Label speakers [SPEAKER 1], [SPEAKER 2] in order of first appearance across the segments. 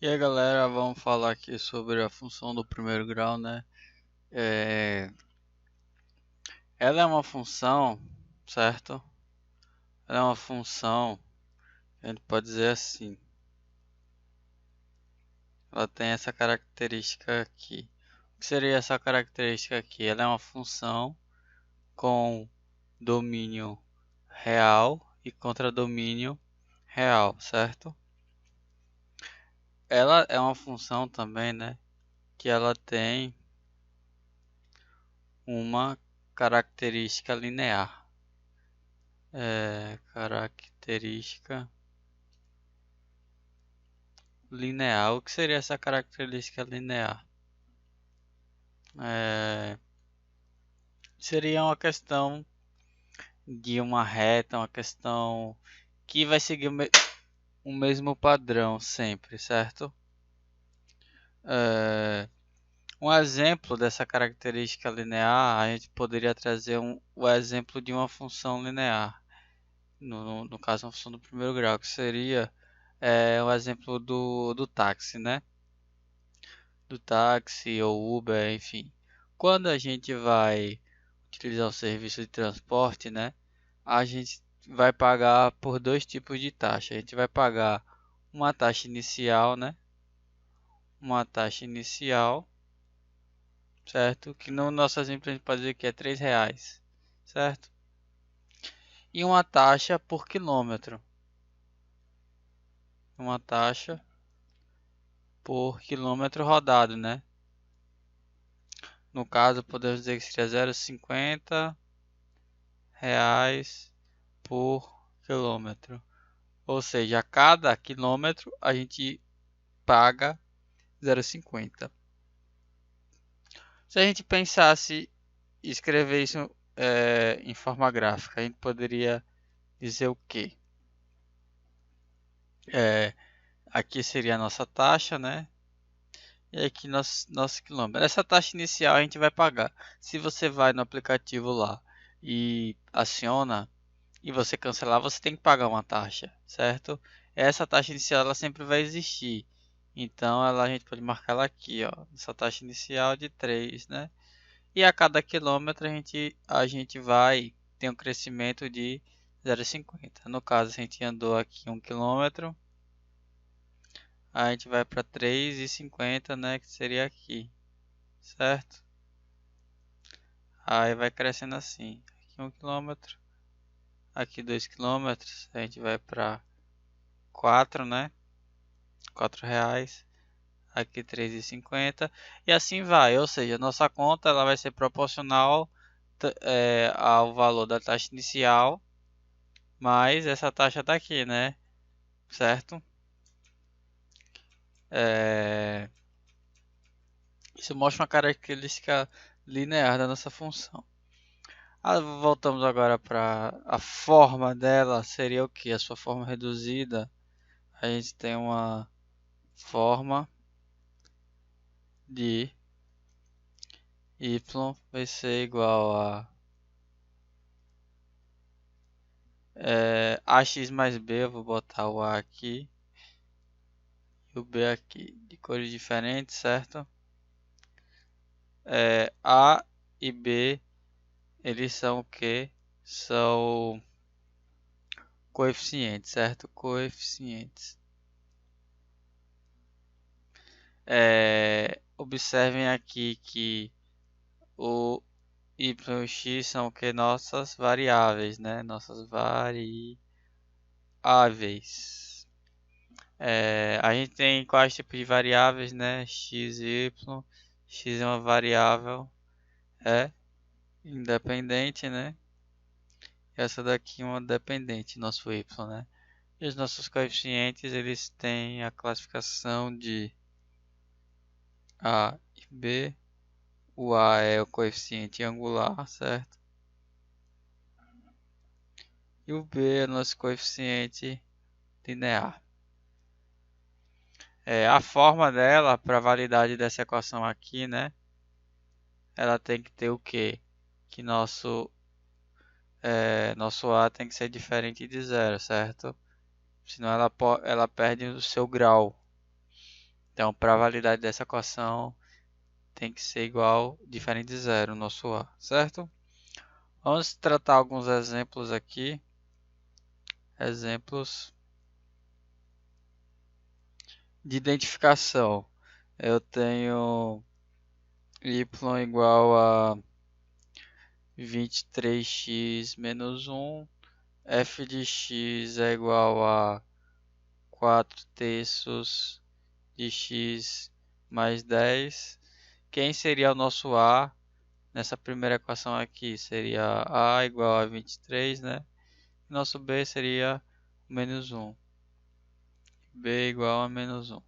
[SPEAKER 1] E aí galera, vamos falar aqui sobre a função do primeiro grau, né? É, Ela é uma função, certo? Ela é uma função, a gente pode dizer assim, ela tem essa característica aqui. O que seria essa característica aqui? Ela é uma função com domínio real e contradomínio real, certo? Ela é uma função também, né? Que ela tem uma característica linear. Característica linear. O que seria essa característica linear? É, Seria uma questão de uma reta, uma questão que vai seguir o mesmo padrão sempre, certo? É, Um exemplo dessa característica linear, a gente poderia trazer o exemplo de uma função linear. No caso, uma função do primeiro grau, que seria o exemplo do táxi, né? Do táxi ou Uber, enfim. Quando a gente vai utilizar o serviço de transporte, né, a gente vai pagar por dois tipos de taxa. A gente vai pagar uma taxa inicial, né, uma taxa inicial, certo? Que no nosso exemplo a gente pode dizer que é R$ 3, certo? E uma taxa por quilômetro, uma taxa por quilômetro rodado, né? No caso, podemos dizer que seria 0,50 reais por quilômetro. Ou seja, a cada quilômetro a gente paga 0,50. Se a gente pensasse em escrever isso em forma gráfica, a gente poderia dizer o quê? É, Aqui seria a nossa taxa, né? E aqui nosso quilômetro. Essa taxa inicial a gente vai pagar. Se você vai no aplicativo lá e aciona e você cancelar, você tem que pagar uma taxa, certo? Essa taxa inicial ela sempre vai existir. Então a gente pode marcar ela aqui, ó, essa taxa inicial de 3, né? E a cada quilômetro a gente vai ter um crescimento de 0,50. No caso, a gente andou aqui 1 quilômetro, a gente vai para 3,50, né, que seria aqui, certo? Aí vai crescendo assim. Aqui 1 quilômetro, aqui 2 quilômetros, a gente vai para 4, né? R$ 4, aqui 3,50 e assim vai, ou seja, nossa conta ela vai ser proporcional ao valor da taxa inicial mais essa taxa daqui, né? Certo? É, Isso mostra uma característica linear da nossa função. Voltamos agora para a forma dela, seria o que? A sua forma reduzida. A gente tem uma forma de y vai ser igual a ax mais b, eu vou botar o a aqui e o b aqui, de cores diferentes, certo? A e b, eles são o que? São coeficientes, certo? Coeficientes. Observem aqui que o y e o x são o que? Nossas variáveis, né? Nossas variáveis. A gente tem quais tipos de variáveis, né? X e y. X é uma variável independente, né? Essa daqui é uma dependente, nosso y, né? E os nossos coeficientes, eles têm a classificação de A e B. O A é o coeficiente angular, certo? E o B é o nosso coeficiente linear. A forma dela, para a validade dessa equação aqui, né? Ela tem que ter o quê? Que nosso A tem que ser diferente de zero, certo? Senão ela perde o seu grau. Então, para a validade dessa equação, tem que ser igual, diferente de zero, o nosso A, certo? Vamos tratar alguns exemplos aqui. Exemplos de identificação. Eu tenho y igual a 23x menos 1. F de x é igual a 4 terços de x mais 10. Quem seria o nosso A nessa primeira equação aqui? Seria A igual a 23, né? Nosso B seria menos 1. B igual a menos 1.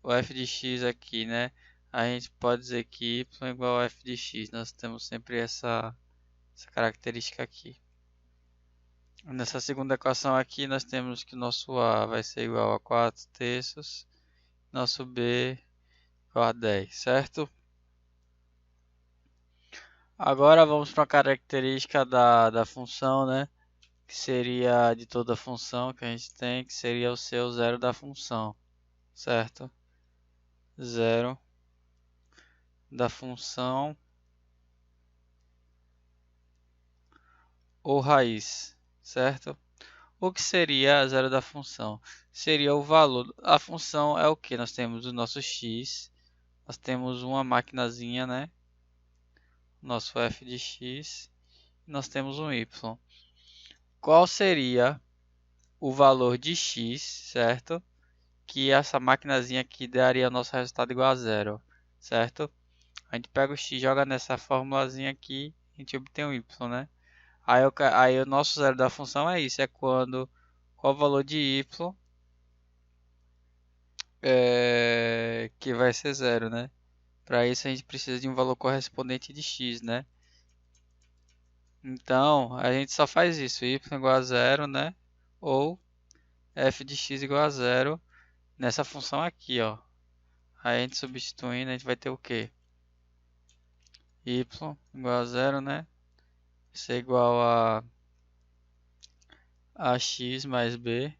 [SPEAKER 1] O f de x aqui, né? A gente pode dizer que y é igual a f de x. Nós temos sempre essa característica aqui. Nessa segunda equação aqui, nós temos que o nosso A vai ser igual a 4 terços. Nosso B igual a 10, certo? Agora vamos para a característica da função, né? Que seria de toda função que a gente tem, que seria o seu zero da função, certo? Zero da função ou raiz, certo? O que seria zero da função? Seria o valor. A função é o que? Nós temos o nosso x, nós temos uma maquinazinha, né? Nosso f de x, nós temos um y. Qual seria o valor de x, certo? Que essa maquinazinha aqui daria o nosso resultado igual a zero, certo? A gente pega o x, joga nessa formulazinha aqui, a gente obtém o y, né? Aí o nosso zero da função é isso, é quando qual o valor de y que vai ser zero, né? Para isso a gente precisa de um valor correspondente de x, né? Então a gente só faz isso, y igual a zero, né? Ou f de x igual a zero nessa função aqui, ó. Aí a gente substituindo, a gente vai ter o quê? Y igual a zero, né? Isso é igual a x mais b.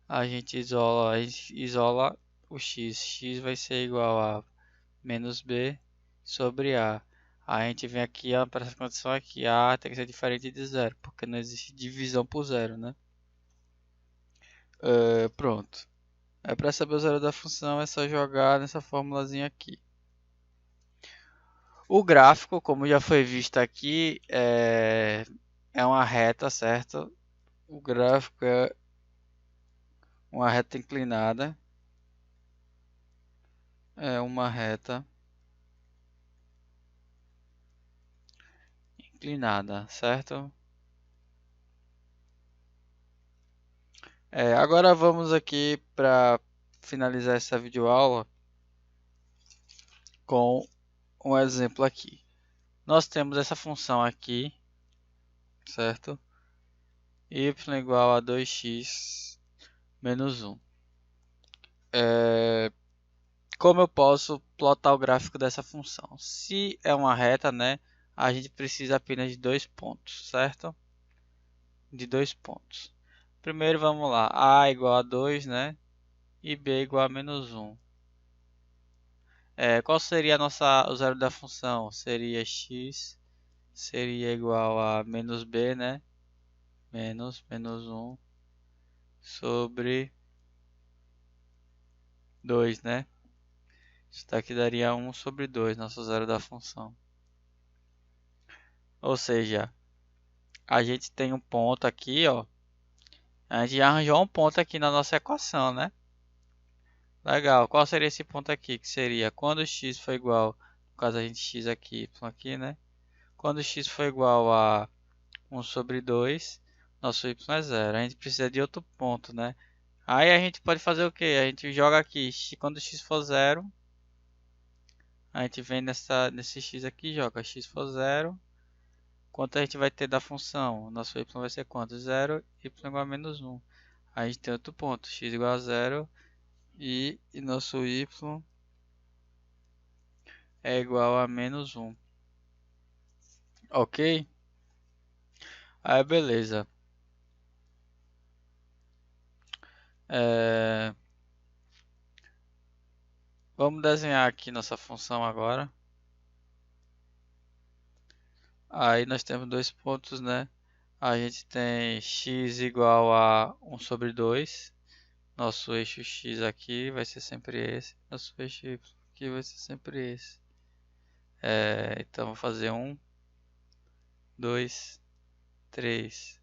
[SPEAKER 1] A gente isola o x. X vai ser igual a menos b sobre a. A gente vem aqui para essa condição aqui. A tem que ser diferente de zero, porque não existe divisão por zero, né? Pronto. Para saber o zero da função é só jogar nessa formulazinha aqui. O gráfico, como já foi visto aqui, é uma reta, certo? O gráfico é uma reta inclinada. É uma reta inclinada, certo? Agora vamos aqui para finalizar essa videoaula com um exemplo aqui. Nós temos essa função aqui, certo? Y igual a 2x menos 1. Como eu posso plotar o gráfico dessa função? Se é uma reta, né? A gente precisa apenas de dois pontos, certo? De dois pontos. Primeiro vamos lá, a igual a 2, né? E b igual a menos 1. Qual seria o zero da função? Seria x seria igual a menos b, né? Menos 1 sobre 2, né? Isso daqui daria 1 sobre 2, nosso zero da função. Ou seja, a gente tem um ponto aqui, ó. A gente já arranjou um ponto aqui na nossa equação, né? Legal. Qual seria esse ponto aqui? Que seria quando x for igual, no caso a gente x aqui, y aqui, né? Quando x for igual a 1 sobre 2, nosso y é zero. A gente precisa de outro ponto, né? Aí a gente pode fazer o que? A gente joga aqui, quando x for zero, a gente vem nesse x aqui e joga x for zero. Quanto a gente vai ter da função? Nosso y vai ser quanto? Zero, y igual a menos 1. Aí a gente tem outro ponto, x igual a zero e nosso y é igual a menos 1. Ok? Aí beleza. Vamos desenhar aqui nossa função agora. Aí nós temos dois pontos, né? A gente tem x igual a 1 sobre 2. Nosso eixo x aqui vai ser sempre esse. Nosso eixo y aqui vai ser sempre esse. Então vou fazer 1, 2, 3,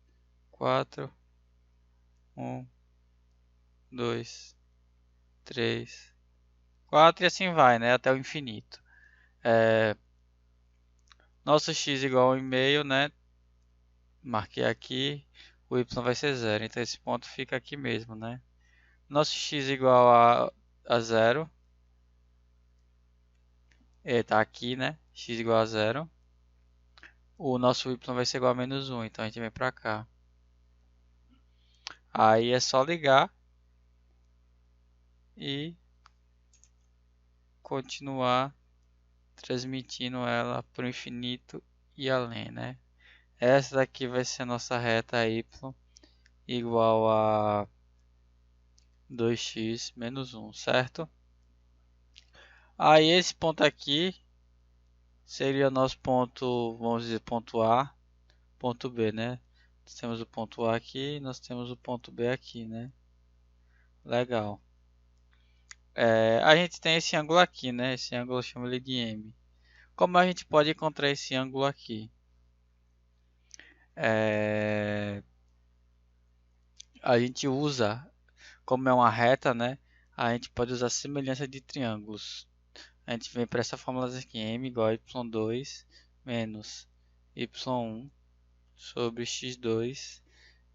[SPEAKER 1] 4. 1, 2, 3, 4 e assim vai, né? Até o infinito. Nosso x igual a 1,5, né? Marquei aqui. O y vai ser 0. Então esse ponto fica aqui mesmo, né? Nosso x igual a 0. Tá aqui, né? X igual a 0. O nosso y vai ser igual a menos 1. Então a gente vem pra cá. Aí é só ligar e continuar transmitindo ela para o infinito e além, né? Essa daqui vai ser a nossa reta y igual a 2x menos 1, certo? Aí esse ponto aqui seria nosso ponto, vamos dizer, ponto A, ponto B, né? Nós temos o ponto A aqui, nós temos o ponto B aqui, né? Legal. A gente tem esse ângulo aqui, né? Esse ângulo eu chamo ele de M. Como a gente pode encontrar esse ângulo aqui? A gente usa, como é uma reta, né? A gente pode usar semelhança de triângulos. A gente vem para essa fórmula aqui, m igual a y2 menos y1 sobre x2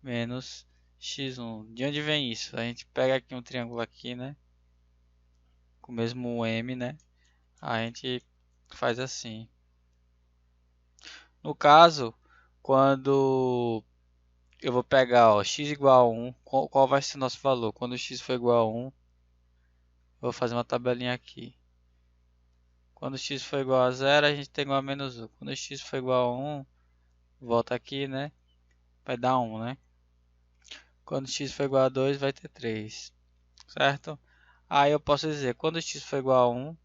[SPEAKER 1] menos x1. De onde vem isso? A gente pega aqui um triângulo aqui, né? Com o mesmo m, né? A gente faz assim. No caso, quando eu vou pegar, ó, x igual a 1, qual vai ser o nosso valor? Quando x for igual a 1, eu vou fazer uma tabelinha aqui. Quando x for igual a 0, a gente tem igual a menos 1. Quando x for igual a 1, volta aqui, né? Vai dar 1, né? Quando x for igual a 2, vai ter 3. Certo? Aí eu posso dizer, quando x for igual a 1,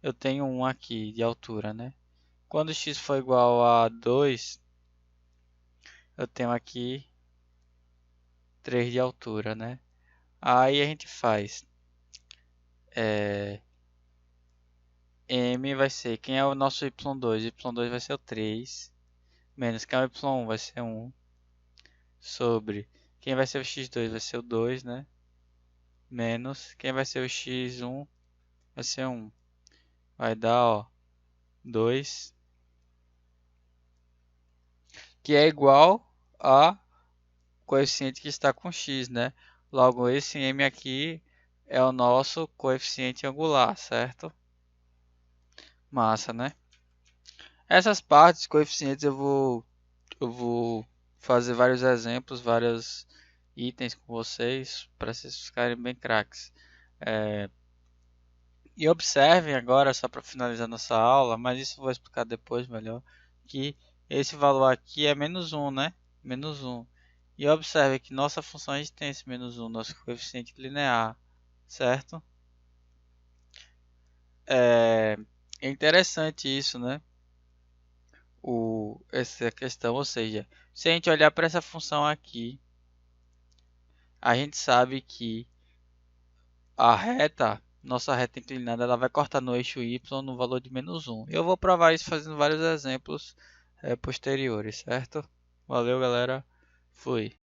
[SPEAKER 1] eu tenho 1 aqui de altura, né? Quando x for igual a 2, eu tenho aqui 3 de altura, né? Aí a gente faz M vai ser, quem é o nosso y2? Y2 vai ser o 3, menos quem é o y1 vai ser 1, sobre quem vai ser o x2 vai ser o 2, né? Menos quem vai ser o x1 vai ser 1. Vai dar, ó, 2, que é igual a coeficiente que está com x, né? Logo, esse m aqui é o nosso coeficiente angular, certo? Massa, né? Essas partes, coeficientes, eu vou fazer vários exemplos, vários itens com vocês, para vocês ficarem bem craques. E observem agora, só para finalizar nossa aula, mas isso eu vou explicar depois melhor, que esse valor aqui é menos 1, né? Menos 1. E observe que nossa função a gente tem esse menos 1, nosso coeficiente linear, certo? É interessante isso, né? Essa questão, ou seja, se a gente olhar para essa função aqui, a gente sabe que a reta, nossa reta inclinada, ela vai cortar no eixo y no valor de menos 1. Eu vou provar isso fazendo vários exemplos posteriores, certo? Valeu, galera. Fui.